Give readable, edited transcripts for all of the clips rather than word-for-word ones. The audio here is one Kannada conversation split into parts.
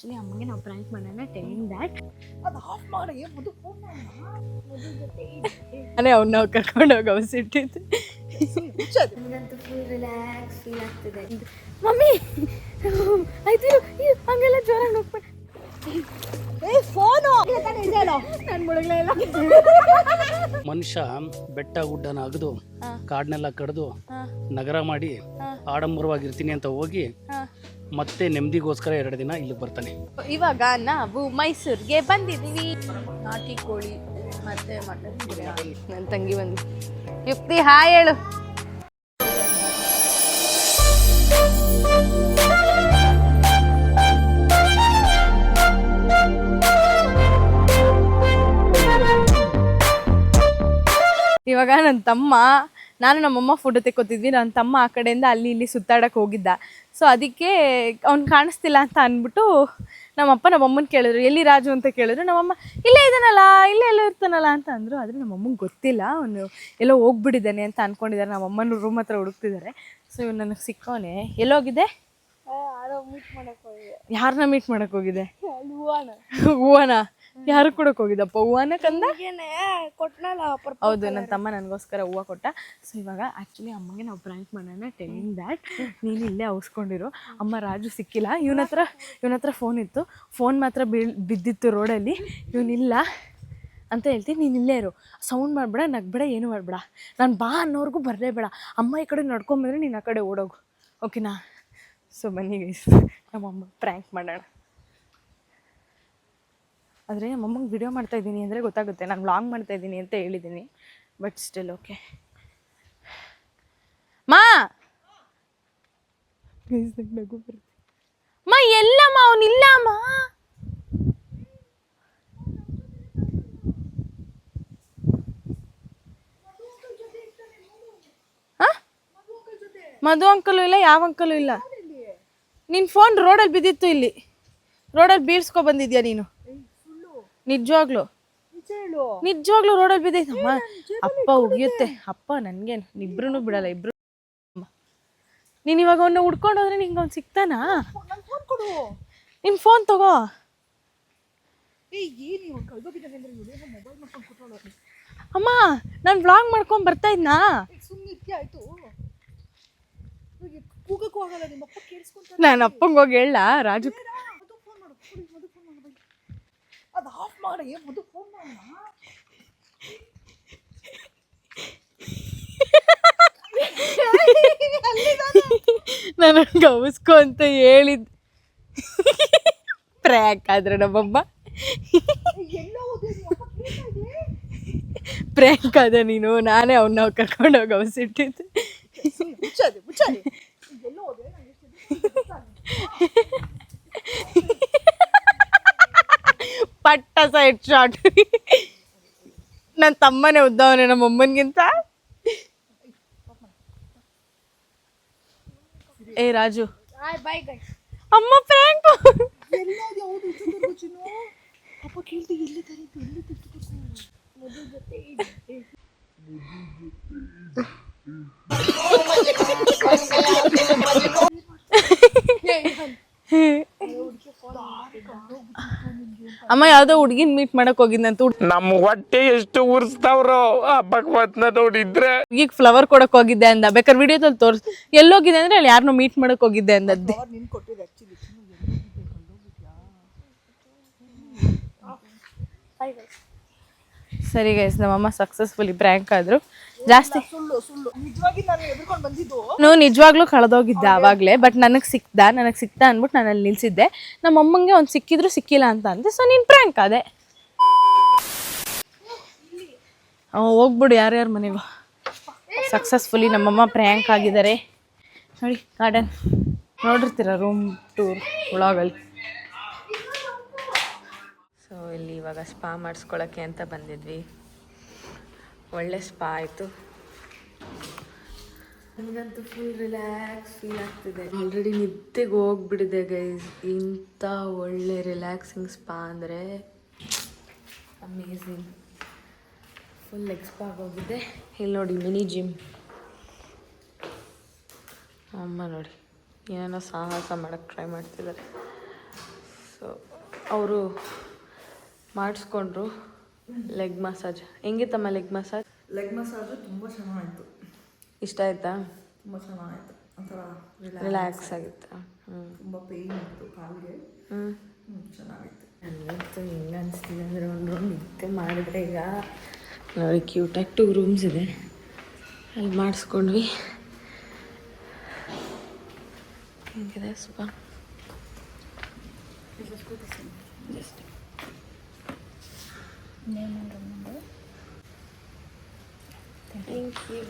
ಆಕ್ಚುಲಿ ಅಮ್ಮಗೆ ನಾವು ಪ್ರ್ಯಾಂಕ್ ಮಾಡೋಣ ಟೆಲಿಂಗ್ ದ್ಯಾಟ್ ಅದು ಆಫ್ ಮಾಡಿ ಮದು ಫೋನ್ ನಾನೇ ಅವ್ನು ನಾವು ಕರ್ಕೊಂಡೋಗಿ ಅವಸಿಟ್ಟಿದ್ದು ನನಗಂತೂ ಫುಲ್ ರಿಲ್ಯಾಕ್ಸ್ ಫೀಲ್ ಆಗ್ತಿದೆ. ಮಮ್ಮಿ ಆಯ್ತು ಹಂಗೆಲ್ಲ ಜೋರಾಗಿ ಹೋಗ್ಬೇಡ. ಫೋನು ನಾನು ಮುಳುಗಲೇ ಇಲ್ಲ. ಮನುಷ್ಯ ಬೆಟ್ಟ ಗುಡ್ಡನ ಅಗದು ಕಾಡನ್ನೆಲ್ಲ ಕಡ್ದು ನಗರ ಮಾಡಿ ಆಡಂಬರವಾಗಿರ್ತೀನಿ ಅಂತ ಹೋಗಿ ಮತ್ತೆ ನೆಮ್ಮದಿಗೋಸ್ಕರ 2 ದಿನ ಇಲ್ಲಿ ಬರ್ತಾನೆ. ಇವಾಗ ನಾವು ಮೈಸೂರಿಗೆ ಬಂದಿದ್ದೀವಿ. ನಾಟಿ ಕೋಳಿ ಮತ್ತೆ ಮಟನ್ ಬಿರಿಯಾನಿ. ನನ್ನ ತಂಗಿ ಬಂದು ಯುಕ್ತಿ ಹಾಯ್ ಹೇಳು. ಇವಾಗ ನನ್ನ ತಮ್ಮ ನಾನು ನಮ್ಮಮ್ಮ ಫೋಟೋ ತೆಕ್ಕೋತಿದ್ವಿ. ನನ್ನ ತಮ್ಮ ಆ ಕಡೆಯಿಂದ ಅಲ್ಲಿ ಇಲ್ಲಿ ಸುತ್ತಾಡಕ್ಕೆ ಹೋಗಿದ್ದ. ಸೊ ಅದಕ್ಕೆ ಅವ್ನು ಕಾಣಿಸ್ತಿಲ್ಲ ಅಂತ ಅಂದ್ಬಿಟ್ಟು ನಮ್ಮಪ್ಪ ನಮ್ಮಮ್ಮನ ಕೇಳಿದ್ರು, ಎಲ್ಲಿ ರಾಜು ಅಂತ ಕೇಳಿದ್ರು. ನಮ್ಮಮ್ಮ ಇಲ್ಲೇ ಇದ್ದಾನಲ್ಲ, ಇಲ್ಲೇ ಎಲ್ಲೋ ಇರ್ತಾನಲ್ಲ ಅಂತ ಅಂದರು. ಆದರೆ ನಮ್ಮಮ್ಮಂಗೆ ಗೊತ್ತಿಲ್ಲ, ಅವನು ಎಲ್ಲೋ ಹೋಗ್ಬಿಟ್ಟಿದ್ದಾನೆ ಅಂತ ಅಂದ್ಕೊಂಡಿದ್ದಾರೆ. ನಮ್ಮಮ್ಮನ ರೂಮ್ ಹತ್ರ ಹುಡುಕ್ತಿದ್ದಾರೆ. ಸೊ ಇವ್ನು ನನಗೆ ಸಿಕ್ಕವನೆ. ಎಲ್ಲೋಗಿದೆ? ಯಾರನ್ನ ಮೀಟ್ ಮಾಡಕ್ಕೆ ಹೋಗಿದೆ? ಹೂವನ ಯಾರು ಕೊಡಕ್ಕೆ ಹೋಗಿದ್ದಪ್ಪ? ಹೂವನ ಕಂದ ಕೊಟ್ಟನಲ್ಲ. ಹೌದು, ನನ್ನ ತಮ್ಮ ನನಗೋಸ್ಕರ ಹೂವು ಕೊಟ್ಟ. ಸೊ ಇವಾಗ ಆ್ಯಕ್ಚುಲಿ ಅಮ್ಮಗೆ ನಾವು ಪ್ರ್ಯಾಂಕ್ ಮಾಡೋಣ ಟೆಲಿಂಗ್ ದ್ಯಾಟ್ ನೀನು ಇಲ್ಲೇ ಅವಸ್ಕೊಂಡಿರು. ಅಮ್ಮ ರಾಜು ಸಿಕ್ಕಿಲ್ಲ. ಇವನ ಹತ್ರ ಫೋನ್ ಇತ್ತು. ಫೋನ್ ಮಾತ್ರ ಬಿದ್ದಿತ್ತು ರೋಡಲ್ಲಿ. ಇವನಿಲ್ಲ ಅಂತ ಹೇಳ್ತೀನಿ. ನೀನು ಇಲ್ಲೇ ಇರು, ಸೌಂಡ್ ಮಾಡಬೇಡ, ನಗ್ಬೇಡ, ಏನು ಮಾಡಬೇಡ. ನಾನು ಬಾ ಅನ್ನೋರ್ಗೂ ಬರಲೇಬೇಡ. ಅಮ್ಮ ಈ ಕಡೆ ನಡ್ಕೊಂಬಂದ್ರೆ ನೀನು ಆ ಕಡೆ ಓಡೋಗು, ಓಕೆನಾ? ಸೊ ಬನ್ನಿ ಗೈಸ್, ನಮ್ಮಮ್ಮ ಪ್ರ್ಯಾಂಕ್ ಮಾಡೋಣ. ಆದರೆ ನಮ್ಮಮ್ಮಗೆ ವಿಡಿಯೋ ಮಾಡ್ತಾಯಿದ್ದೀನಿ ಅಂದರೆ ಗೊತ್ತಾಗುತ್ತೆ, ನಾನು ವ್ಲಾಗ್ ಮಾಡ್ತಾಯಿದ್ದೀನಿ ಅಂತ ಹೇಳಿದ್ದೀನಿ. But still okay. ಮಾ ನಗು ಬರುತ್ತೆ. ಮಾ ಎಲ್ಲಮ್ಮ? ಅವನಿಲ್ಲ ಅಮ್ಮ. ಮಧು ಅಂಕಲು ಇಲ್ಲ, ಯಾವ ಅಂಕಲು ಇಲ್ಲ. ನಿನ್ನ ಫೋನ್ ರೋಡಲ್ಲಿ ಬಿದ್ದಿತ್ತು. ಇಲ್ಲಿ ರೋಡಲ್ಲಿ ಬೀಳ್ಸ್ಕೊ ಬಂದಿದ್ಯಾ ನೀನು? ನಿಜವಾಗ್ಲು ರೋಡಲ್ಲಿ ಬಿದ್ದೈತಮ್ಮ. ಅಪ್ಪ ಉಗಿಯುತ್ತೆ. ಅಪ್ಪ ನನಗೇನು, ಇಬ್ರು ಬಿಡಲ್ಲ. ಇಬ್ರು ನೀನು ಇವಾಗ ಅವನ್ನ ಹುಡ್ಕೊಂಡು ಹೋದ್ರೆ ನಿಂಗೆ ಅವ್ನು ಸಿಗ್ತಾನಾ? ನಿನ್ನ ಫೋನ್ ತಗೋ. ಅಮ್ಮ ನಾನು ವ್ಲಾಗ್ ಮಾಡ್ಕೊಂಡು ಬರ್ತಾ ಇದ್ನಾ? ನಾನು ಅಪ್ಪಂಗೆ ಹೋಗಿ ಹೇಳ ರಾಜು. ಅದು ಆಫ್ ಮಾಡಿ ಮದು ಫೋನ್ ನಾನು ಗೌಸ್ಕೊ ಅಂತ ಹೇಳಿದ್ ಪ್ರ್ಯಾಂಕ್ ಆದ್ರೆ ನಮ್ಮಮ್ಮ ಪ್ರ್ಯಾಂಕ್ ಆದ ನೀನು. ನಾನೇ ಅವನ್ನ ಕರ್ಕೊಂಡೋಗಿ ಅವಸಿಟ್ಟಿದ್ದೆ. ಪಟ್ಟ ಸೈಡ್ ಶಾಟ್. ನನ್ನ ತಮ್ಮನೇ ಉದ್ದವನೇ ನಮ್ಮಮ್ಮನಿಗಿಂತ. ಏ ರಾಜು, ಅಮ್ಮ ಪ್ರ್ಯಾಂಕ್. ಅಮ್ಮ ಯಾವ್ದೋ ಹುಡ್ಗಿನ್ ಮೀಟ್ ಮಾಡಕ್ ಹೋಗಿದ್ನಂತ. ನಮ್ಮ ಹೊಟ್ಟೆ ಎಷ್ಟು ಉರ್ಸ್ತಾವ್ರೋ ಆ ಭಗವತ್ನ ನೋಡಿದ್ರೆ. ಈಗ ಫ್ಲವರ್ ಕೊಡಕ್ ಹೋಗಿದ್ದೆ ಅಂದ. ಬೇಕಾದ್ರೆ ವಿಡಿಯೋದಲ್ಲಿ ತೋರ್ಸ್. ಎಲ್ಲೋಗಿದೆ ಅಂದ್ರೆ ಅಲ್ಲಿ ಯಾರನ್ನೋ ಮೀಟ್ ಮಾಡಕ್ ಹೋಗಿದ್ದೆ ಅಂದದ್ದೆ. ಸರಿ ಗೈಸ್, ನಮ್ಮಮ್ಮ ಸಕ್ಸಸ್ಫುಲಿ ಪ್ರ್ಯಾಂಕ್ ಆದ್ರು. ಜಾಸ್ತಿ ನಿಜವಾಗ್ಲೂ ಕಳೆದೋಗಿದ್ದೆ ಆವಾಗಲೇ. ಬಟ್ ನನಗೆ ಸಿಕ್ತಾ ಅಂದ್ಬಿಟ್ಟು ನಾನು ಅಲ್ಲಿ ನಿಲ್ಸಿದ್ದೆ. ನಮ್ಮಮ್ಮಂಗೆ ಒಂದು ಸಿಕ್ಕಿದ್ರು ಸಿಕ್ಕಿಲ್ಲ ಅಂತ ಅಂದೆ. ಸೊ ನೀನು ಪ್ರ್ಯಾಂಕ್ ಆದೆ. ಹೋಗ್ಬಿಡು ಯಾರ್ಯಾರ ಮನೆಗೂ. ಸಕ್ಸಸ್ಫುಲಿ ನಮ್ಮಮ್ಮ ಪ್ರ್ಯಾಂಕ್ ಆಗಿದ್ದಾರೆ. ನೋಡಿ ಗಾರ್ಡನ್ ನೋಡಿರ್ತೀರ, ರೂಮ್ ಟೂರ್ ವ್ಲಾಗಲ್ಲಿ. ಸೊ ಇಲ್ಲಿ ಇವಾಗ ಸ್ಪಾ ಮಾಡಿಸ್ಕೊಳ್ಳೋಕ್ಕೆ ಅಂತ ಬಂದಿದ್ವಿ. ಒಳ್ಳೆ ಸ್ಪಾ ಆಯಿತು. ನನಗಂತೂ ಫುಲ್ ರಿಲ್ಯಾಕ್ಸ್ ಫೀಲ್ ಆಗ್ತಿದೆ. ಆಲ್ರೆಡಿ ನಿದ್ದೆಗೆ ಹೋಗ್ಬಿಟ್ಟಿದೆ ಗೈಸ್. ಇಂಥ ಒಳ್ಳೆ ರಿಲ್ಯಾಕ್ಸಿಂಗ್ ಸ್ಪಾ ಅಂದರೆ ಅಮೇಝಿಂಗ್. ಫುಲ್ ಎಕ್ಸ್ಪಾಗಿ ಹೋಗಿದೆ. ಇಲ್ಲಿ ನೋಡಿ ಮಿನಿ ಜಿಮ್. ಅಮ್ಮ ನೋಡಿ ಏನೇನೋ ಸಾಹಸ ಮಾಡೋಕ್ಕೆ ಟ್ರೈ ಮಾಡ್ತಿದ್ದಾರೆ. ಸೊ ಅವರು ಮಾಡಿಸ್ಕೊಂಡ್ರು ಲೆಗ್ ಮಸಾಜ್. ಹೆಂಗಿತ್ತಮ್ಮ ಲೆಗ್ ಮಸಾಜ್? ಲೆಗ್ ಮಸಾಜು ತುಂಬ ಚೆನ್ನಾಗಿತ್ತು. ಇಷ್ಟ ಆಯ್ತಾ? ತುಂಬ ಚೆನ್ನಾಗಿತ್ತು. ಒಂಥರ ರಿಲ್ಯಾಕ್ಸ್ ಆಗಿತ್ತು. ತುಂಬ ಪೇಯ್ನ್ ಇತ್ತು ಕಾಲಿಗೆ. ಚೆನ್ನಾಗಿತ್ತು. ನನಗಂತೂ ಹೆಂಗೆ ಅನಿಸ್ತಿದೆ ಅಂದರೆ ಒಂದು ರೂಮ್ ನಿದ್ದೆ ಮಾಡಿದ್ರೆ ಈಗ ನೋಡಿ ಕ್ಯೂಟಾಗಿ 2 ರೂಮ್ಸ್ ಇದೆ, ಅಲ್ಲಿ ಮಾಡಿಸ್ಕೊಂಡ್ವಿ. ಹೆಂಗಿದೆ ಸ್ವಲ್ಪ ಜಸ್ಟ್ ಥ್ಯಾಂಕ್ ಯು.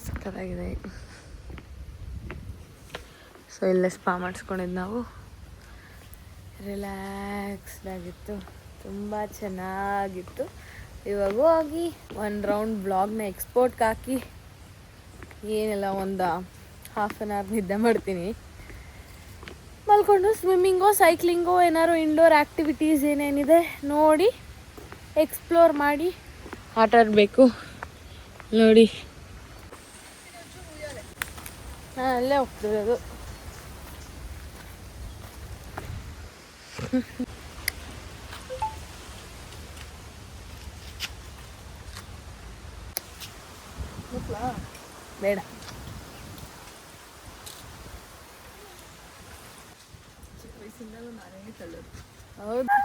ಸಕ್ಕತ್ತಾಗಿದೆ. ಸೊ ಇಲ್ಲೇ ಸ್ಪಾ ಮಾಡಿಸ್ಕೊಂಡಿದ್ದು ನಾವು. ರಿಲ್ಯಾಕ್ಸ್ಡ್ ಆಗಿತ್ತು, ತುಂಬ ಚೆನ್ನಾಗಿತ್ತು. ಇವಾಗ ಹೋಗಿ 1 ರೌಂಡ್ ಬ್ಲಾಗ್ನ ಎಕ್ಸ್ಪೋರ್ಟ್ಗೆ ಹಾಕಿ ಏನೆಲ್ಲ ಒಂದು ಹಾಫ್ ಆನ್ ಅವರ್ ನಿದ್ದೆ ಮಾಡ್ತೀನಿ. ಮಲ್ಕೊಂಡು ಸ್ವಿಮ್ಮಿಂಗೋ ಸೈಕ್ಲಿಂಗೋ ಏನಾದ್ರು ಇಂಡೋರ್ ಆ್ಯಕ್ಟಿವಿಟೀಸ್ ಏನೇನಿದೆ ನೋಡಿ ಎಕ್ಸ್ಪ್ಲೋರ್ ಮಾಡಿ ಆಟ ಆಡಬೇಕು. ನೋಡಿ ಹಾಂ ಅಲ್ಲೇ ಹೋಗ್ತಿರೋದು. ಬೇಡ, ಹೌದು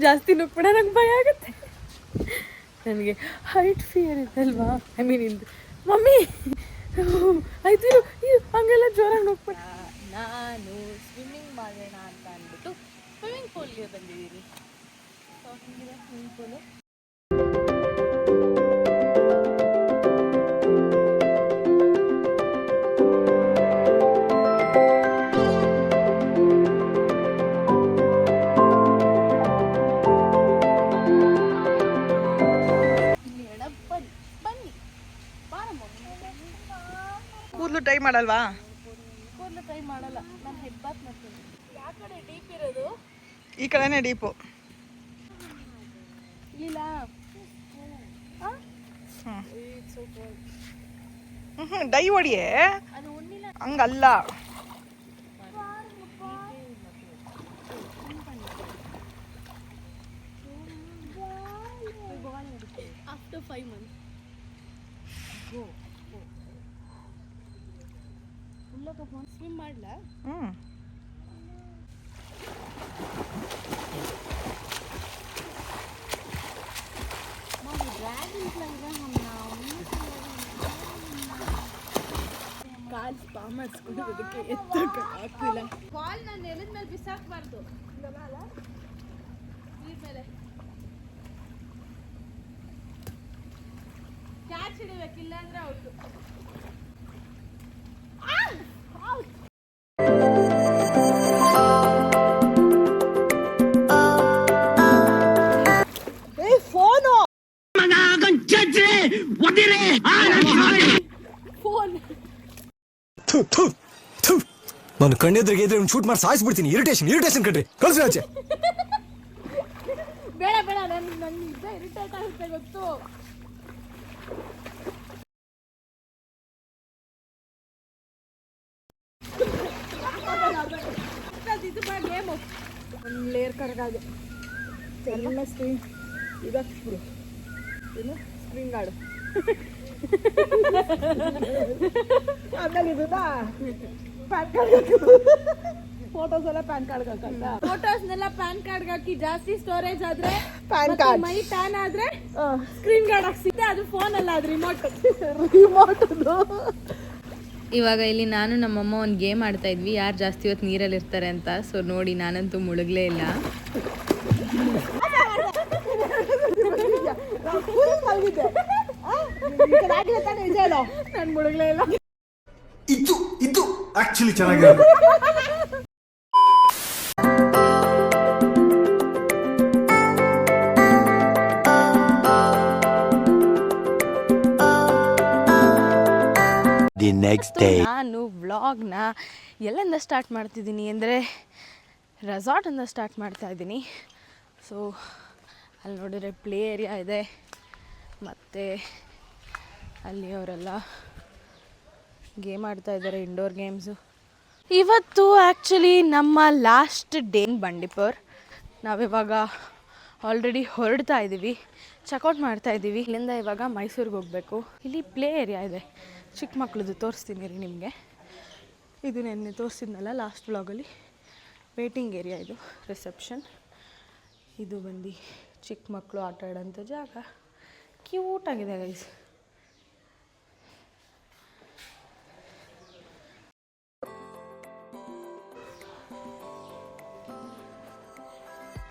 ಜಾಸ್ತಿ ನುಗ್ಬಿಡ ನಂಗೆ ಭಯ ಆಗುತ್ತೆ. ನನಗೆ ಹೈಟ್ ಫಿಯರ್ ಇದಲ್ವಾ, ಐ ಮೀನ್ ಇದು ಮಮ್ಮಿ ಆಯ್ತು ಹಂಗೆಲ್ಲ ಜೋರಾಗಿ ನುಗ್ಬಿಡ. ನಾನು ಸ್ವಿಮ್ಮಿಂಗ್ ಮಾಡೋಣ ಅಂತ ಅಂದ್ಬಿಟ್ಟು ಸ್ವಿಮ್ಮಿಂಗ್ ಪೂಲ್ಗೆ ಬಂದಿದ್ದೀನಿ. ಸೊ ಹಿಂಗಿದೆ ಸ್ವಿಮ್ಮಿಂಗ್ ಪೂಲು. ಕೂದಲು ಟ್ರೈ ಮಾಡಲ್ವಾ? ಕೂದಲು ಟ್ರೈ ಮಾಡಲ್ಲ, ನಾನು ಹೆಡ್ ಬಾತ್ ಮಾಡ್ತೀನಿ. ಯಾವ ಕಡೆ ಡೀಪ್ ಇರೋದು? ಈ ಕಡೆನೇ ಡೀಪು. ಇಲ್ಲ ಡೈ ಹೊಡಿಯೇ, ಅದು ಉಣ್ಣಿಲ್ಲ. ಹಂಗಲ್ಲ. After 5 months. Go. ಸ್ವಿಮ್ ಮಾಡ್ಲಾ? ಕಾಲ್ ಸ್ಪಾ ಮಾಡಿಸ್ಕೊಂಡು ಅದಕ್ಕೆ ಎತ್ತಕ್ಕೆ ಆಗ್ತಿಲ್ಲ. ಕಾಲ್ ನಾನು ನೆಲದ ಮೇಲೆ ಬಿಸಾಕಬಾರ್ದು, ನೀರ್ ಮೇಲೆ ಕ್ಯಾಚ್ ಹಿಡಿಬೇಕಿಲ್ಲ ಅಂದ್ರೆ ಔಟು. ನಾನು ಕಣ್ಣೆದ್ರಿಗೆ ಇದ್ರೆ ಶೂಟ್ ಮಾಡಿ ಸಾಯಿಸ್ಬಿಡ್ತೀನಿ. ಇರಿಟೇಷನ್ ಕಣ್ರಿ, ಕಳ್ಸಿ ಆಚೆ. ಬೇಡ ಬೇಡ, ನನ್ನ ಇರಿಟೇಟ್ ಆಗುತ್ತೆ ಗೊತ್ತು. ಇದು ಗೇಮು ಒಂದು ಲೇಯರ್ ಕರ್ಗಾದೆ ಎಲ್ಲ ಸ್ಕ್ರೀನ್ ಇದಾಕ್ಬಿಡು. ಏನು ಸ್ಕ್ರೀನ್ ಗಾರ್ಡು. ಆಮೇಲೆ ಇದನ್ನ ಪ್ಯಾನ್ ಕಾರ್ಡ್ ಫೋಟೋಸ್ ಎಲ್ಲ ಪ್ಯಾನ್ ಕಾರ್ಡ್ ಹಾಕಲ್ಲ. ಫೋಟೋಸ್ನೆಲ್ಲ ಪ್ಯಾನ್ ಕಾರ್ಡ್ ಹಾಕಿ ಜಾಸ್ತಿ ಸ್ಟೋರೇಜ್ ಆದ್ರೆ ಪ್ಯಾನ್ ಕಾರ್ಡ್, ಮೈ ಟ್ಯಾನ್ ಆದ್ರೆ ಸ್ಕ್ರೀನ್ ಗಾರ್ಡ್ ಹಾಕ್ಸಿದ್ದೆ. ಅದು ಫೋನ್ ಅಲ್ಲ, ಅದು ರಿಮೋಟ್. ಇವಾಗ ಇಲ್ಲಿ ನಾನು ನಮ್ಮಮ್ಮ ಒಂದು ಗೇಮ್ ಆಡ್ತಾ ಇದ್ವಿ, ಯಾರು ಜಾಸ್ತಿ ಹೊತ್ತು ನೀರಲ್ಲಿ ಇರ್ತಾರೆ ಅಂತ. ಸೊ ನೋಡಿ, ನಾನಂತೂ ಮುಳುಗಲೇ ಇಲ್ಲ. ನಾನು ಮುಳುಗಲೇ ಇಲ್ಲ. ಇದು ಆಕ್ಚುಲಿ ಚೆನ್ನಾಗಿರೋದು. ನಾನು ವ್ಲಾಗ್ನ ಎಲ್ಲಿಂದ ಸ್ಟಾರ್ಟ್ ಮಾಡ್ತಿದ್ದೀನಿ ಅಂದರೆ ರೆಸಾರ್ಟಿಂದ ಸ್ಟಾರ್ಟ್ ಮಾಡ್ತಾ ಇದ್ದೀನಿ. ಸೊ ಅಲ್ಲಿ ನೋಡಿದರೆ ಪ್ಲೇ ಏರಿಯಾ ಇದೆ, ಮತ್ತು ಅಲ್ಲಿ ಅವರೆಲ್ಲ ಗೇಮ್ ಆಡ್ತಾ ಇದ್ದಾರೆ, ಇಂಡೋರ್ ಗೇಮ್ಸು. ಇವತ್ತು ಆ್ಯಕ್ಚುಲಿ ನಮ್ಮ ಲಾಸ್ಟ್ ಡೇ ಬಂಡೀಪುರ್. ನಾವಿವಾಗ ಆಲ್ರೆಡಿ ಹೊರಡ್ತಾ ಇದ್ದೀವಿ, ಚೆಕ್ಔಟ್ ಮಾಡ್ತಾ ಇದ್ದೀವಿ. ಇಲ್ಲಿಂದ ಇವಾಗ ಮೈಸೂರಿಗೆ ಹೋಗಬೇಕು. ಇಲ್ಲಿ ಪ್ಲೇ ಏರಿಯಾ ಇದೆ, ಚಿಕ್ಕ ಮಕ್ಕಳದು, ತೋರಿಸ್ತೀನಿ ರೀ ನಿಮಗೆ. ಇದು ನೆನ್ನೆ ತೋರಿಸಿದ್ನಲ್ಲ ಲಾಸ್ಟ್ ವ್ಲಾಗಲ್ಲಿ, ವೇಟಿಂಗ್ ಏರಿಯಾ ಇದು, ರಿಸೆಪ್ಷನ್. ಇದು ಬಂದು ಚಿಕ್ಕ ಮಕ್ಕಳು ಆಟ ಆಡೋಂಥ ಜಾಗ. ಕ್ಯೂಟಾಗಿದೆ ಗೈಸ್.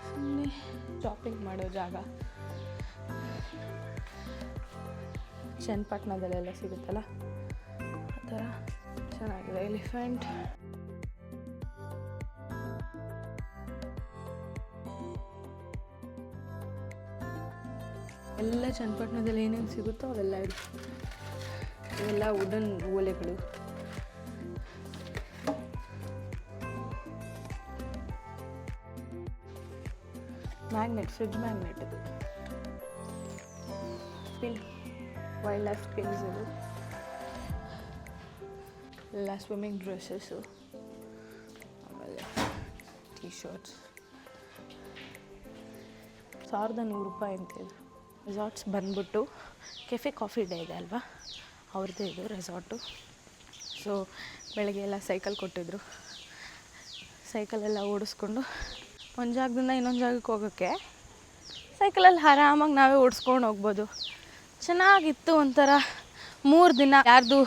ಸುಮ್ಮನೆ ಶಾಪಿಂಗ್ ಮಾಡೋ ಜಾಗ. ಚನ್ನಪಟ್ಟಣದಲ್ಲೆಲ್ಲ ಸಿಗುತ್ತಲ್ಲ ಆ ಥರ ಚೆನ್ನಾಗಿದೆ. ಎಲಿಫೆಂಟ್, ಎಲ್ಲ ಚನ್ನಪಟ್ಟಣದಲ್ಲಿ ಏನೇನು ಸಿಗುತ್ತೋ ಅವೆಲ್ಲ ಇದೆ. ಇವೆಲ್ಲ ವುಡನ್ ಓಲೆಗಳು. ಮ್ಯಾಗ್ನೆಟ್, ಫ್ರಿಡ್ಜ್ ಮ್ಯಾಗ್ನೆಟ್ ಇದು. ಪಿನ್, ವೈಲ್ಡ್ ಲೈಫ್ ಪಿನ್ಸ್ ಇದು. ಎಲ್ಲ ಸ್ವಿಮ್ಮಿಂಗ್ ಡ್ರೆಸ್ಸಸ್ಸು, ಆಮೇಲೆ ಟೀ ಶರ್ಟ್ಸ್. 1100 ರೂಪಾಯಿ ಅಂತ ಇದು. ರೆಸಾರ್ಟ್ಸ್ ಬಂದ್ಬಿಟ್ಟು ಕೆಫೆ ಕಾಫಿ ಡೇ ಇದೆ ಅಲ್ವಾ, ಅವ್ರದ್ದೇ ಇದು ರೆಸಾರ್ಟು. ಸೊ ಬೆಳಗ್ಗೆ ಎಲ್ಲ ಸೈಕಲ್ ಕೊಟ್ಟಿದ್ರು, ಸೈಕಲೆಲ್ಲ ಓಡಿಸ್ಕೊಂಡು ಒಂದು ಜಾಗದಿಂದ ಇನ್ನೊಂದು ಜಾಗಕ್ಕೆ ಹೋಗೋಕ್ಕೆ ಸೈಕಲಲ್ಲಿ ಆರಾಮಾಗಿ ನಾವೇ ಓಡಿಸ್ಕೊಂಡು ಹೋಗ್ಬೋದು. ಚೆನ್ನಾಗಿತ್ತು. ಒಂಥರ 3 ದಿನ ಯಾರ್ದು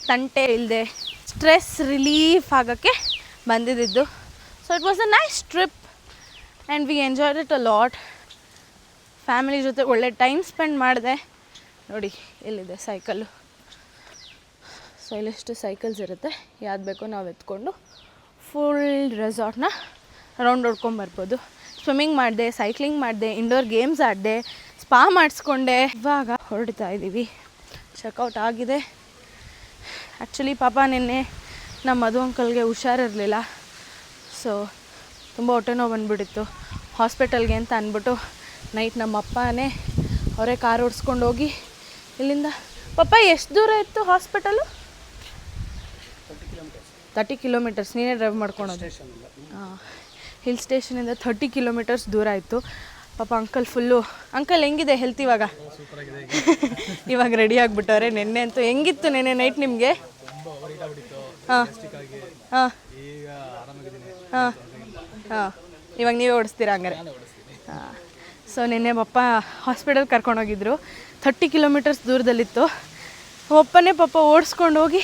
ತಂಟೆ ಇಲ್ಲದೆ ಸ್ಟ್ರೆಸ್ ರಿಲೀಫ್ ಆಗೋಕ್ಕೆ ಬಂದಿದ್ದು. So it was a nice trip and we enjoyed it a lot. Family ಜೊತೆ ಒಳ್ಳೆ ಟೈಮ್ ಸ್ಪೆಂಡ್ ಮಾಡಿದೆ. ನೋಡಿ ಎಲ್ಲಿದೆ ಸೈಕಲ್ಲು. ಸೊ ಇಲ್ಲಿಷ್ಟು ಸೈಕಲ್ಸ್ ಇರುತ್ತೆ, ಯಾವ್ದು ಬೇಕೋ ನಾವು ಎತ್ಕೊಂಡು ಫುಲ್ ರೆಸಾರ್ಟ್ನ ರೌಂಡ್ ಹೊಡ್ಕೊಂಬರ್ಬೋದು. ಸ್ವಿಮ್ಮಿಂಗ್ ಮಾಡಿದೆ, ಸೈಕ್ಲಿಂಗ್ ಮಾಡಿದೆ, ಇಂಡೋರ್ ಗೇಮ್ಸ್ ಆಡಿದೆ, ಸ್ಪಾ ಮಾಡಿಸ್ಕೊಂಡೆ. ಇವಾಗ ಹೊರಡ್ತಾ ಇದ್ದೀವಿ. ಚೆಕ್ಔಟ್ ಆಗಿದೆ. ಆ್ಯಕ್ಚುಲಿ ಪಾಪ ನಿನ್ನೆ ನಮ್ಮ ಮಧು ಅಂಕಲ್ಗೆ ಹುಷಾರಿರಲಿಲ್ಲ. ಸೊ ತುಂಬ ಹೊಟ್ಟೆ ನೋವು ಬಂದುಬಿಟ್ಟಿತ್ತು. ಹಾಸ್ಪಿಟಲ್ಗೆ ಅಂತ ಅಂದ್ಬಿಟ್ಟು ನೈಟ್ ನಮ್ಮ ಅಪ್ಪನೇ ಅವರೇ ಕಾರ್ ಓಡಿಸ್ಕೊಂಡು ಹೋಗಿ ಇಲ್ಲಿಂದ. ಪಾಪ ಎಷ್ಟು ದೂರ ಇತ್ತು ಹಾಸ್ಪಿಟಲು? 30 ಕಿಲೋಮೀಟರ್ಸ್. ನೀನೇ ಡ್ರೈವ್ ಮಾಡ್ಕೊಳೋದು? ಹಾಂ, ಹಿಲ್ ಸ್ಟೇಷನಿಂದ 30 ಕಿಲೋಮೀಟರ್ಸ್ ದೂರ ಇತ್ತು. ಪಾಪ ಅಂಕಲ್ ಫುಲ್ಲು. ಅಂಕಲ್ ಹೆಂಗಿದೆ ಹೆಲ್ತ್ ಇವಾಗ? ಇವಾಗ ರೆಡಿ ಆಗಿಬಿಟ್ಟವ್ರೆ. ನೆನ್ನೆ ಅಂತೂ ಹೆಂಗಿತ್ತು ನೆನ್ನೆ ನೈಟ್ ನಿಮಗೆ? ಹಾಂ ಹಾಂ ಹಾಂ ಹಾಂ. ಇವಾಗ ನೀವೇ ಓಡಿಸ್ತೀರಾ ಹಂಗಾರೆ? ಹಾಂ. ಸೊ ನಿನ್ನೆ ಪಪ್ಪ ಹಾಸ್ಪಿಟಲ್ ಕರ್ಕೊಂಡೋಗಿದ್ರು. 30 ಕಿಲೋಮೀಟರ್ಸ್ ದೂರದಲ್ಲಿತ್ತು. ಒಪ್ಪನೇ ಪಾಪ ಓಡಿಸ್ಕೊಂಡು ಹೋಗಿ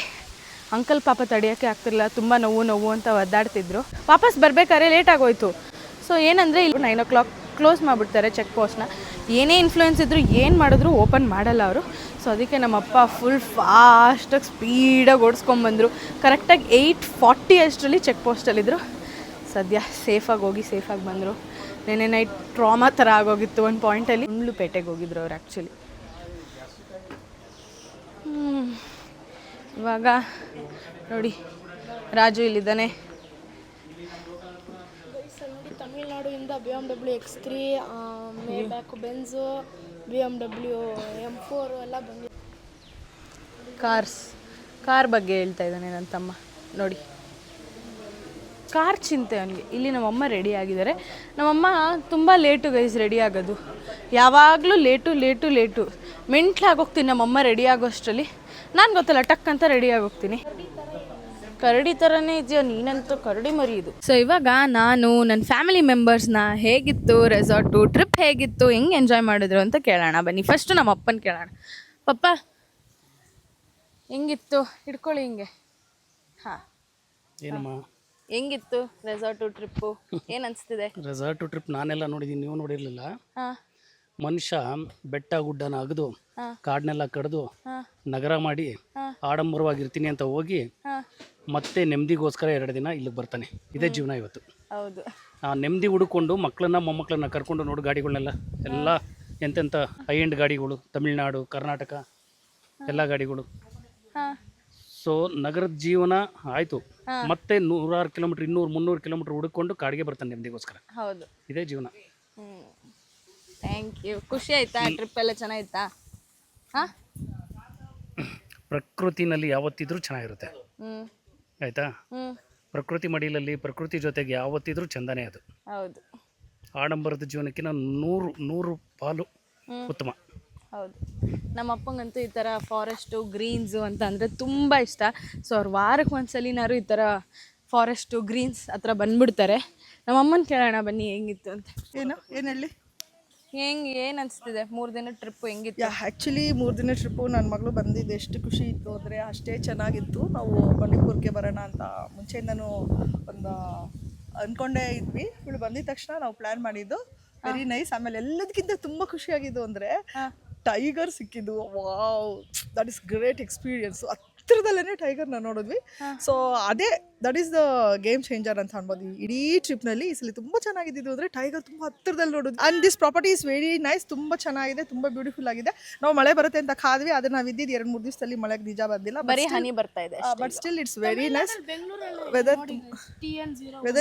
ಅಂಕಲ್ ಪಾಪ ತಡೆಯೋಕ್ಕೆ ಆಗ್ತಿರಲಿಲ್ಲ, ತುಂಬ ನೋವು ಅಂತ ಒದ್ದಾಡ್ತಿದ್ರು. ವಾಪಸ್ ಬರಬೇಕಾದ್ರೆ ಲೇಟ್ ಆಗೋಯ್ತು. ಸೊ ಏನಂದರೆ ಇಲ್ಲಿ 9 o'clock ಕ್ಲೋಸ್ ಮಾಡಿಬಿಡ್ತಾರೆ ಚೆಕ್ ಪೋಸ್ಟ್ನ. ಏನೇ ಇನ್ಫ್ಲೂಯೆನ್ಸ್ ಇದ್ದರೂ ಏನು ಮಾಡಿದ್ರು ಓಪನ್ ಮಾಡಲ್ಲ ಅವರು. ಸೊ ಅದಕ್ಕೆ ನಮ್ಮಪ್ಪ ಫುಲ್ ಫಾಸ್ಟಾಗಿ ಸ್ಪೀಡಾಗಿ ಓಡಿಸ್ಕೊಂಬಂದರು. ಕರೆಕ್ಟಾಗಿ 8:40 ಅಷ್ಟರಲ್ಲಿ ಚೆಕ್ ಪೋಸ್ಟಲ್ಲಿದ್ದರು. ಸದ್ಯ ಸೇಫಾಗಿ ಹೋಗಿ ಸೇಫಾಗಿ ಬಂದರು. ನೆನ್ನೆ ನೈಟ್ ಟ್ರಾಮಾ ಥರ ಆಗೋಗಿತ್ತು ಒಂದು ಪಾಯಿಂಟಲ್ಲಿ. ಪೇಟೆಗೆ ಹೋಗಿದ್ರು ಅವ್ರು ಆ್ಯಕ್ಚುಲಿ. ಇವಾಗ ನೋಡಿ ರಾಜು ಇಲ್ಲಿದ್ದಾನೆ. ತಮಿಳ್ನಾಡಿಂದ BMW X3, Maybach Benz, BMW M4 ಎಲ್ಲ ಬಂದಿದೆ. ಕಾರ್ ಬಗ್ಗೆ ಹೇಳ್ತಾ ಇದ್ದಾನೆ ನನ್ನ ತಮ್ಮ. ನೋಡಿ ಕಾರ್ ಚಿಂತೆ ಅವನಿಗೆ. ಇಲ್ಲಿ ನಮ್ಮಮ್ಮ ರೆಡಿ ಆಗಿದ್ದಾರೆ. ನಮ್ಮಮ್ಮ ತುಂಬ ಲೇಟು ಗೈಸ್ ರೆಡಿ ಆಗೋದು, ಯಾವಾಗಲೂ ಲೇಟು. ಮೆಂಟ್ಲಾಗೋಗ್ತೀನಿ ನಮ್ಮಮ್ಮ ರೆಡಿ ಆಗೋಷ್ಟರಲ್ಲಿ. ನಾನು ಗೊತ್ತಲ್ಲ ಟಕ್ ಅಂತ ರೆಡಿ ಆಗೋಗ್ತೀನಿ. ಕರಡಿ ಥರನೇ ಇದೆಯಾ ನೀನಂತೂ, ಕರಡಿ ಮರಿ ಇದು. ಸೊ ಇವಾಗ ನಾನು ನನ್ನ ಫ್ಯಾಮಿಲಿ ಮೆಂಬರ್ಸ್ನ ಹೇಗಿತ್ತು ರೆಸಾರ್ಟು, ಟ್ರಿಪ್ ಹೇಗಿತ್ತು, ಹೆಂಗೆ ಎಂಜಾಯ್ ಮಾಡಿದ್ರು ಅಂತ ಕೇಳೋಣ ಬನ್ನಿ. ಫಸ್ಟು ನಮ್ಮ ಅಪ್ಪನ ಕೇಳೋಣ. ಪಪ್ಪ ಹೆಂಗಿತ್ತು? ಹಿಡ್ಕೊಳ್ಳಿ ಹಿಂಗೆ. ಹಾಂ, ಏನಮ್ಮ ಹೆಂಗಿತ್ತು ರೆಸಾರ್ಟು ಟ್ರಿಪ್ಪು? ಏನು ಅನಿಸ್ತಿದೆ? ರೆಸಾರ್ಟು ಟ್ರಿಪ್ ನಾನೆಲ್ಲ ನೋಡಿದ್ದೀನಿ, ನೀವು ನೋಡಿರಲಿಲ್ಲ. ಹಾಂ. ಮನುಷ್ಯ ಬೆಟ್ಟ ಗುಡ್ಡನ ಅಗದು ಕಾಡನ್ನೆಲ್ಲ ಕಡ್ದು ನಗರ ಮಾಡಿ ಆಡಂಬರವಾಗಿರ್ತೀನಿ ಅಂತ ಹೋಗಿ ಮತ್ತೆ ನೆಮ್ಮದಿಗೋಸ್ಕರ 2 ದಿನ ಇಲ್ಲಿಗೆ ಬರ್ತಾನೆ. ಇದೇ ಜೀವನ ಇವತ್ತು. ಹೌದು. ಆ ನೆಮ್ಮದಿ ಹುಡುಕೊಂಡು ಮಕ್ಕಳನ್ನ ಮೊಮ್ಮಕ್ಕಳನ್ನ ಕರ್ಕೊಂಡು ನೋಡು ಗಾಡಿಗಳನ್ನೆಲ್ಲ ಎಲ್ಲ ಎಂತೆಂಥ ಹೈ ಎಂಡ್ ಗಾಡಿಗಳು, ತಮಿಳ್ನಾಡು, ಕರ್ನಾಟಕ ಎಲ್ಲ ಗಾಡಿಗಳು. ಸೊ ನಗರದ ಜೀವನ ಆಯಿತು. ಮತ್ತೆ 100 ಕಿಲೋಮೀಟ್ರ್ 200-300 ಕಿಲೋಮೀಟ್ರ್ ಹುಡುಕೊಂಡು ಕಾಡಿಗೆ ಬರ್ತಾನೆ ನೆಮ್ಮದಿಗೋಸ್ಕರ. ಹೌದು, ಇದೇ ಜೀವನ. Thank you. ಖುಷಿ ಆಯ್ತಾ? ಟ್ರಿಪ್ ಎಲ್ಲ ಚೆನ್ನಾಗಿತ್ತಾ? ಹಾಂ, ಪ್ರಕೃತಿನಲ್ಲಿ ಯಾವತ್ತಿದ್ರೂ ಚೆನ್ನಾಗಿರುತ್ತೆ, ಹ್ಞೂ ಆಯಿತಾ. ಹ್ಞೂ ಪ್ರಕೃತಿ ಮಡಿಲಲ್ಲಿ ಪ್ರಕೃತಿ ಜೊತೆಗೆ ಯಾವತ್ತಿದ್ರೂ ಚಂದನೇ ಅದು. ಹೌದು ಆಡಂಬರದ ಜೀವನಕ್ಕಿಂತ 100 ಪಾಲು ಉತ್ತಮ. ಹೌದು. ನಮ್ಮ ಅಪ್ಪಂಗಂತೂ ಈ ಥರ ಫಾರೆಸ್ಟು ಗ್ರೀನ್ಸು ಅಂತ ಅಂದರೆ ತುಂಬ ಇಷ್ಟ. ಸೊ ಅವ್ರು ವಾರಕ್ಕೆ ಒಂದ್ಸಲಿನಾರು ಈ ಥರ ಫಾರೆಸ್ಟು ಗ್ರೀನ್ಸ್ ಹತ್ರ ಬಂದ್ಬಿಡ್ತಾರೆ. ನಮ್ಮ ಅಮ್ಮನ ಕೇಳೋಣ ಬನ್ನಿ ಹೆಂಗಿತ್ತು ಅಂತ. ಏನು ಹೇಳಿ. ಏನು ಅನಿಸ್ತಿದೆ 3 ದಿನ ಟ್ರಿಪ್ಪು ಹೆಂಗಿತ್ತು? ಆ್ಯಕ್ಚುಲಿ 3 ದಿನ ಟ್ರಿಪ್ಪು ನನ್ನ ಮಗಳು ಬಂದಿದ್ದು ಎಷ್ಟು ಖುಷಿ ಇತ್ತು ಅಂದರೆ ಅಷ್ಟೇ ಚೆನ್ನಾಗಿತ್ತು. ನಾವು ಬಂಡೀಪುರಕ್ಕೆ ಬರೋಣ ಅಂತ ಮುಂಚೆಯಿಂದನೂ ಒಂದು ಅಂದ್ಕೊಂಡೇ ಇದ್ವಿ. ಇವಳು ಬಂದಿದ ತಕ್ಷಣ ನಾವು ಪ್ಲ್ಯಾನ್ ಮಾಡಿದ್ದು. Very nice. ಆಮೇಲೆ ಎಲ್ಲದಕ್ಕಿಂತ ತುಂಬ ಖುಷಿಯಾಗಿದ್ದು ಅಂದರೆ ಟೈಗರ್ ಸಿಕ್ಕಿದ್ದು. Wow, that is great experience. ಹತ್ತಿರದಲ್ಲೇ ಟೈಗರ್ನ ನೋಡಿದ್ವಿ. ಸೊ ಅದೇ that is the game changer ಅಂತ ಅನ್ಬೋದು. ಇಡೀ ಟ್ರಿಪ್ನಲ್ಲಿ ಈ ಸಲ ತುಂಬ ಚೆನ್ನಾಗಿದ್ದು ಅಂದರೆ ಟೈಗರ್ ತುಂಬ ಹತ್ತಿರದಲ್ಲಿ ನೋಡೋದು. And this property is very nice. ತುಂಬ ಚೆನ್ನಾಗಿದೆ, ತುಂಬ ಬ್ಯೂಟಿಫುಲ್ ಆಗಿದೆ. ನಾವು ಮಳೆ ಬರುತ್ತೆ ಅಂತ ಕಾದ್ವಿ. ಆದರೆ ನಾವು ಇದ್ದಿದ್ದು 2-3 ದಿವಸದಲ್ಲಿ ಮಳೆಗೆ ನಿಜ ಬಂದಿಲ್ಲ. ಬರೀ ಹನಿ ಬರ್ತಾ ಇದೆ. But still it's very nice. Weather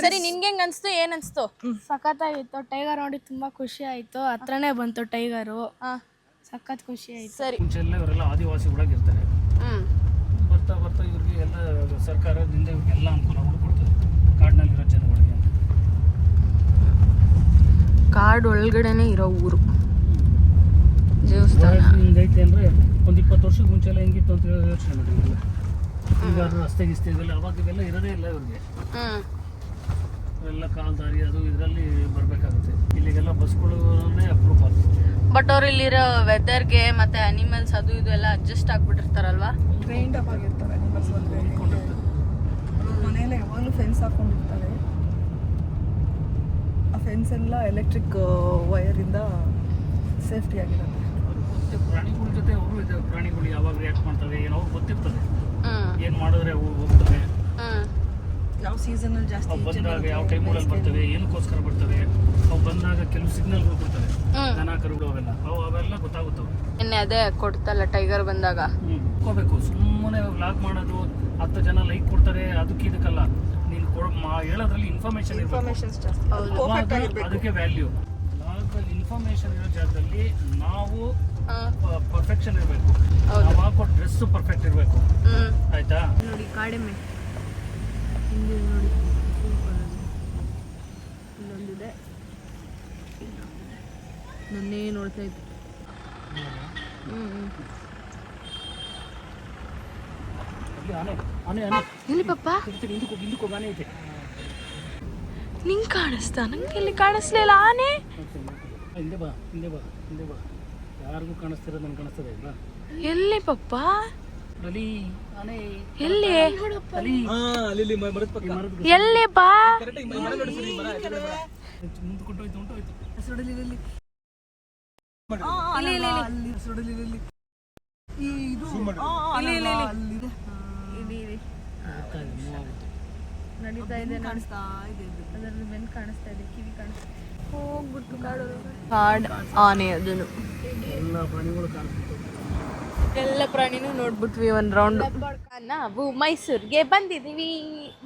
ಸರಿ, ನಿನ್ಗೆ ಹೆಂಗೆ ಅನಿಸ್ತು? ಏನು ಅನಿಸ್ತು? ಸಖತ್ತಾಗಿತ್ತು. ಟೈಗರ್ ನೋಡಿ ತುಂಬ ಖುಷಿ ಆಯಿತು. ಹತ್ರನೇ ಬಂತು ಟೈಗರು. ಸಖತ್ ಖುಷಿ ಆಯಿತು. ಸರಿ. ಮುಂಚೆ ಎಲ್ಲ ಇವರೆಲ್ಲ ಆದಿವಾಸಿಗಳಾಗಿ ಇರ್ತಾರೆ. ಬರ್ತಾ ಬರ್ತಾ ಇವ್ರಿಗೆ ಎಲ್ಲ ಸರ್ಕಾರದಿಂದ ಇವ್ರಿಗೆಲ್ಲ ಅನುಕೂಲ ಕೊಡ್ತದೆ ಕಾಡಿನಲ್ಲಿರೋ ಜನಗಳಿಗೆ. ಕಾಡು ಒಳಗಡೆನೆ ಇರೋ ಊರು ದೇವಸ್ಥಾನ. ಹಿಂಗೈತೆ ಅಂದರೆ ಒಂದು 20 ವರ್ಷದ ಮುಂಚೆ ಎಲ್ಲ ಹೆಂಗಿತ್ತು ಅಂತ ಯೋಚನೆ ಮಾಡಿ. ಈಗ ರಸ್ತೆ ಗಿಸ್ತೆ ಇವೆಲ್ಲ ಅವಾಗ ಇವೆಲ್ಲ ಇರೋದೇ ಇಲ್ಲ ಇವ್ರಿಗೆ. ಎಲ್ಲ ಕಾಲ್ದಾರಿ ಅದು ಇದರಲ್ಲಿ ಬರಬೇಕಾಗುತ್ತೆ. ಇಲ್ಲಿಗೆಲ್ಲ ಬಸ್ಗಳನ್ನೇ ಅಪ್ರೂವ್ ಆಗ್ತದೆ. ಬಟ್ ಅವ್ರು ಇಲ್ಲಿರೋ ವೆದರ್ಗೆ ಮತ್ತೆ ಅನಿಮಲ್ಸ್ ಅದು ಇದು ಎಲ್ಲ ಅಡ್ಜಸ್ಟ್ ಆಗ್ಬಿಟ್ಟಿರ್ತಾರಲ್ವಾ. ಟ್ರೈನ್ಡ್ ಅಪ್ ಆಗಿರ್ತಾರೆ ಅನಿಮಲ್ಸ್. ಮನೆಯಲ್ಲೇ ಯಾವಾಗಲೂ ಫೆನ್ಸ್ ಹಾಕೊಂಡಿರ್ತಾರೆ. ಆ ಫೆನ್ಸ್ ಎಲ್ಲ ಎಲೆಕ್ಟ್ರಿಕ್ ವಯರಿಂದ ಸೇಫ್ಟಿ ಆಗಿರುತ್ತೆ. ಮತ್ತೆ ಪ್ರಾಣಿಗಳ ಜೊತೆ ಅವರು ಇದೆ. ಪ್ರಾಣಿಗಳು ಯಾವಾಗ ರಿಯಾಕ್ಟ್ ಮಾಡ್ತವೆ ಏನೋ ಅವ್ರಿಗೆ ಗೊತ್ತಿರ್ತದೆ. ಏನು ಮಾಡಿದ್ರೆ ಅವು ಹೋಗ್ತವೆ, ಯಾವ ಸೀಸನಲ್ಲಿ ಜಾಸ್ತಿ ಅವು ಬಂದಾಗ ಯಾವ ಟೈಮ್ಗಳಲ್ಲಿ ಬರ್ತವೆ, ಏನಕ್ಕೋಸ್ಕರ ಬರ್ತವೆ, ಅವು ಬಂದಾಗ ಕೆಲವು ಸಿಗ್ನಲ್ಗಳು ಕೊಡ್ತವೆ. ದನ ಕರುಗಳು ಅವೆಲ್ಲ ಗೊತ್ತಾಗುತ್ತವೆ. ನಿನ್ನೆ ಅದೇ ಕೊಡ್ತಲ್ಲ ಟೈಗರ್ ಬಂದಾಗ. ಹೋಗ್ಬೇಕು. ಸುಮ್ಮನೆ ವ್ಲಾಗ್ ಮಾಡೋದು 10 ಜನ ಲೈಕ್ ಕೊಡ್ತಾರೆ ಅದಕ್ಕೆ ಇದಕ್ಕಲ್ಲ. ನೀನು ಹೇಳೋದ್ರಲ್ಲಿ ಇನ್ಫಾರ್ಮೇಶನ್ ಅದಕ್ಕೆ ವ್ಯಾಲ್ಯೂ. ವ್ಲಾಗಲ್ಲಿ ಇನ್ಫಾರ್ಮೇಶನ್ ಇರೋ ಜಾಗದಲ್ಲಿ ನಾವು ಪರ್ಫೆಕ್ಷನ್ ಇರಬೇಕು. ನಾವು ಹಾಕೋ ಡ್ರೆಸ್ಸು ಪರ್ಫೆಕ್ಟ್ ಇರಬೇಕು. ಆಯ್ತಾ? ನೋಡಿ ಕಾಡೆಮ್ಮೆ ಹಿಂದೆ ನೋಡಿ ಇಲ್ಲೊಂದಿದೆ. ನನ್ನೇ ನೋಡ್ತಾ ಇತ್ತು. ಎಲ್ಲಿ ಪಪ್ಪ? ಹಿಂದಕ್ಕೆ ಆನೆ ಐತೆ. ನಿಂಗೆ ಕಾಣಿಸ್ತಾ? ನಂಗೆ ಇಲ್ಲಿ ಕಾಣಿಸ್ಲಿಲ್ಲ ಆನೆ. ಹಿಂದೆ ಬಾ, ಹಿಂದೆ ಬಾ, ಹಿಂದೆ ಬಾ. ಯಾರಿಗೂ ಕಾಣಿಸ್ತಿರೋದು ನನಗೆ ಕಾಣಿಸ್ತದೆ ಇಲ್ಲ. ಎಲ್ಲಿ ಪಪ್ಪ? ಅಲ್ಲಿ ಆನೆ ಎಲ್ಲಿ? ಅಲ್ಲಿ ಎಲ್ಲಿ ಬಾ? ಮುಂದ್ಕೊಂಡೋಯ್ತು ಉಂಟೋಯ್ತು. ನಡೀತಾ ಇದೆ, ಕಾಣಿಸ್ತಾ ಇದೆ. ಅದರಲ್ಲಿ ಬೆನ್ನು ಕಾಣಿಸ್ತಾ ಇದೆ, ಕಿವಿ ಕಾಣಿಸ್ತಾ ಇದೆ. ಹೋಗ್ಬಿಟ್ಟು ಕಾಡು ಆನೆ. ಅದನ್ನು ಎಲ್ಲ ಪ್ರಾಣಿಗಳು ಕಾಣಿಸ್ತು. ಎಲ್ಲ ಪ್ರಾಣಿನೂ ನೋಡ್ಬಿಟ್ವಿ ಒಂದು ರೌಂಡ್. ನಾವು ಮೈಸೂರಿಗೆ ಬಂದಿದ್ದೀವಿ.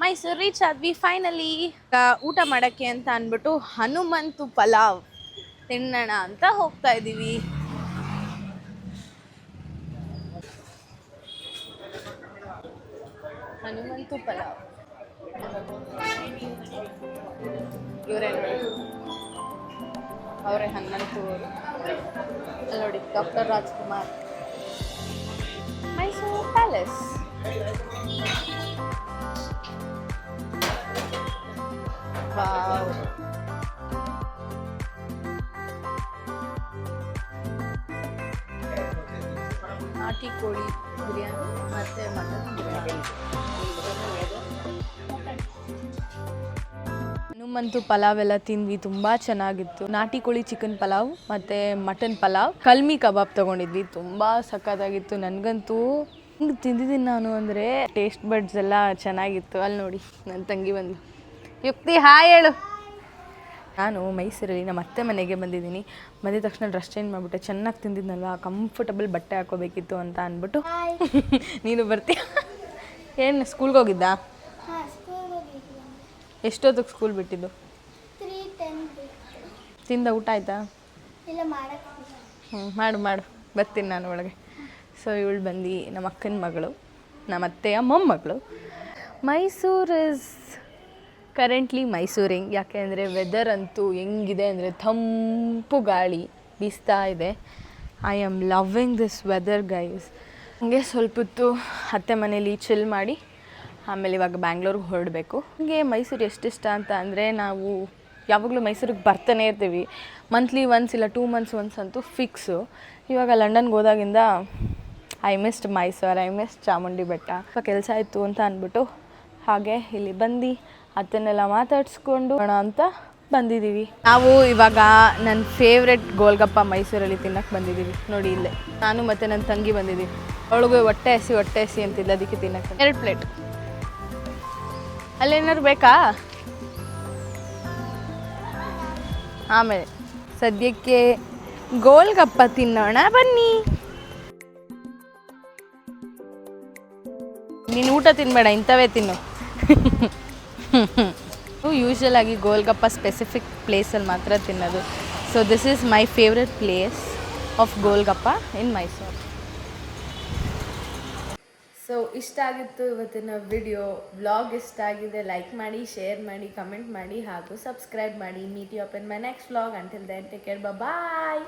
ಮೈಸೂರು ರೀಚ್ ಆದ್ವಿ ಫೈನಲಿ. ಊಟ ಮಾಡೋಕ್ಕೆ ಅಂತ ಅಂದ್ಬಿಟ್ಟು ಹನುಮಂತು ಪಲಾವ್ ತಿನ್ನೋಣ ಅಂತ ಹೋಗ್ತಾ ಇದ್ದೀವಿ. ಹನುಮಂತು ಪಲಾವ್ ಇವರೇ ನೋಡಿ, ಅವರೇ ಹನುಮಂತು ಅವರು. ಅಲ್ಲಿ ನೋಡಿ doctor Rajkumar. Mysuru palace. Wow. ನಾಟಿ ಕೋಳಿ ಬಿರಿಯಾನಿ ಮತ್ತು ಮಟನ್ ಬಿರಿಯಾನಿ. ಹನುಮಂತು ಪಲಾವ್ ಎಲ್ಲ ತಿಂದ್ವಿ, ತುಂಬ ಚೆನ್ನಾಗಿತ್ತು. ನಾಟಿ ಕೋಳಿ ಚಿಕನ್ ಪಲಾವ್ ಮತ್ತು ಮಟನ್ ಪಲಾವ್, ಕಲ್ಮಿ ಕಬಾಬ್ ತೊಗೊಂಡಿದ್ವಿ, ತುಂಬ ಸಖತ್ತಾಗಿತ್ತು. ನನಗಂತೂ ಹಿಂಗೆ ತಿಂದಿದ್ದೀನಿ ನಾನು ಅಂದರೆ ಟೇಸ್ಟ್ ಬಡ್ಸ್ ಎಲ್ಲ ಚೆನ್ನಾಗಿತ್ತು. ಅಲ್ಲಿ ನೋಡಿ ನನ್ನ ತಂಗಿ ಬಂದು, ಯುಕ್ತಿ ಹಾಯ್ ಹೇಳು. ನಾನು ಮೈಸೂರಲ್ಲಿ ನಮ್ಮ ಅತ್ತೆ ಮನೆಗೆ ಬಂದಿದ್ದೀನಿ. ಬಂದಿದ ತಕ್ಷಣ ಡ್ರೆಸ್ ಚೇಂಜ್ ಮಾಡಿಬಿಟ್ಟೆ. ಚೆನ್ನಾಗಿ ತಿಂದಿದ್ನಲ್ವ, ಕಂಫರ್ಟಬಲ್ ಬಟ್ಟೆ ಹಾಕೋಬೇಕಿತ್ತು ಅಂತ ಅಂದ್ಬಿಟ್ಟು ನೀನು ಬರ್ತೀಯ? ಏನು ಸ್ಕೂಲ್ಗೆ ಹೋಗಿದ್ದಾ? ಎಷ್ಟೊತ್ತಿಗೆ ಸ್ಕೂಲ್ ಬಿಟ್ಟಿದ್ದು? ತಿಂದ ಊಟ ಆಯಿತಾ? ಮಾಡು ಬರ್ತೀನಿ ನಾನು ಒಳಗೆ. ಸೊ ಇವಳು ಬಂದು ನಮ್ಮ ಅಕ್ಕನ ಮಗಳು, ನಮ್ಮ ಅತ್ತೆಯ ಮೊಮ್ಮಗಳು. ಮೈಸೂರು ಇಸ್ ಕರೆಂಟ್ಲಿ ಮೈಸೂರಿಂಗ್. ಯಾಕೆ ಅಂದರೆ ವೆದರ್ ಅಂತೂ ಹೆಂಗಿದೆ ಅಂದರೆ ತಂಪು ಗಾಳಿ ಬೀಸ್ತಾ ಇದೆ. I am loving this weather guys. ಹಂಗೆ ಸ್ವಲ್ಪ ಹೊತ್ತು ಅತ್ತೆ ಮನೇಲಿ ಚಿಲ್ ಮಾಡಿ ಆಮೇಲೆ ಇವಾಗ ಬ್ಯಾಂಗ್ಳೂರ್ಗೆ ಹೊರಡಬೇಕು. ಹಂಗೆ ಮೈಸೂರು ಎಷ್ಟಿಷ್ಟ ಅಂತ ಅಂದರೆ ನಾವು ಯಾವಾಗಲೂ ಮೈಸೂರಿಗೆ ಬರ್ತಾನೆ ಇರ್ತೀವಿ. ಮಂತ್ಲಿ ಒನ್ಸ್ ಇಲ್ಲ 2 months ಒನ್ಸ್ ಅಂತೂ ಫಿಕ್ಸು. ಇವಾಗ ಲಂಡನ್ಗೆ ಹೋದಾಗಿಂದ I missed Mysuru, I miss Chamundi Betta. ಕೆಲಸ ಆಯಿತು ಅಂತ ಅಂದ್ಬಿಟ್ಟು ಹಾಗೆ ಇಲ್ಲಿ ಬಂದು ಅದನ್ನೆಲ್ಲ ಮಾತಾಡಿಸ್ಕೊಂಡು ಹೋಗೋಣ ಅಂತ ಬಂದಿದ್ದೀವಿ. ನಾವು ಇವಾಗ ನನ್ನ ಫೇವ್ರೆಟ್ ಗೋಲ್ಗಪ್ಪ ಮೈಸೂರಲ್ಲಿ ತಿನ್ನಕ್ಕೆ ಬಂದಿದ್ದೀವಿ. ನೋಡಿ ಇಲ್ಲೇ ನಾನು ಮತ್ತು ನನ್ನ ತಂಗಿ ಬಂದಿದ್ದೀವಿ. ಅವಳಿಗೆ ಹೊಟ್ಟೆ ಹಸಿ ಅಂತಿಲ್ಲ, ಅದಕ್ಕೆ ತಿನ್ನಕ್ಕೆ 2 ಪ್ಲೇಟ್. ಅಲ್ಲೇನಾದ್ರು ಬೇಕಾ? ಆಮೇಲೆ ಸದ್ಯಕ್ಕೆ ಗೋಲ್ಗಪ್ಪ ತಿನ್ನೋಣ ಬನ್ನಿ. ನೀನು ಊಟ ತಿನ್ನಬೇಡ, ಇಂಥವೇ ತಿನ್ನು. ಯೂಶ್ವಲ್ ಆಗಿ ಗೋಲ್ಗಪ್ಪ ಸ್ಪೆಸಿಫಿಕ್ ಪ್ಲೇಸಲ್ಲಿ ಮಾತ್ರ ತಿನ್ನೋದು. So this is my favourite place of golgappa in Mysuru. So ಇಷ್ಟ ಆಗಿತ್ತು ಇವತ್ತಿನ ವಿಡಿಯೋ. ವ್ಲಾಗ್ ಇಷ್ಟ ಆಗಿದೆ ಲೈಕ್ ಮಾಡಿ, ಶೇರ್ ಮಾಡಿ, ಕಮೆಂಟ್ ಮಾಡಿ ಹಾಗೂ ಸಬ್ಸ್ಕ್ರೈಬ್ ಮಾಡಿ. Meet you up in my next vlog. Until then take care, bye.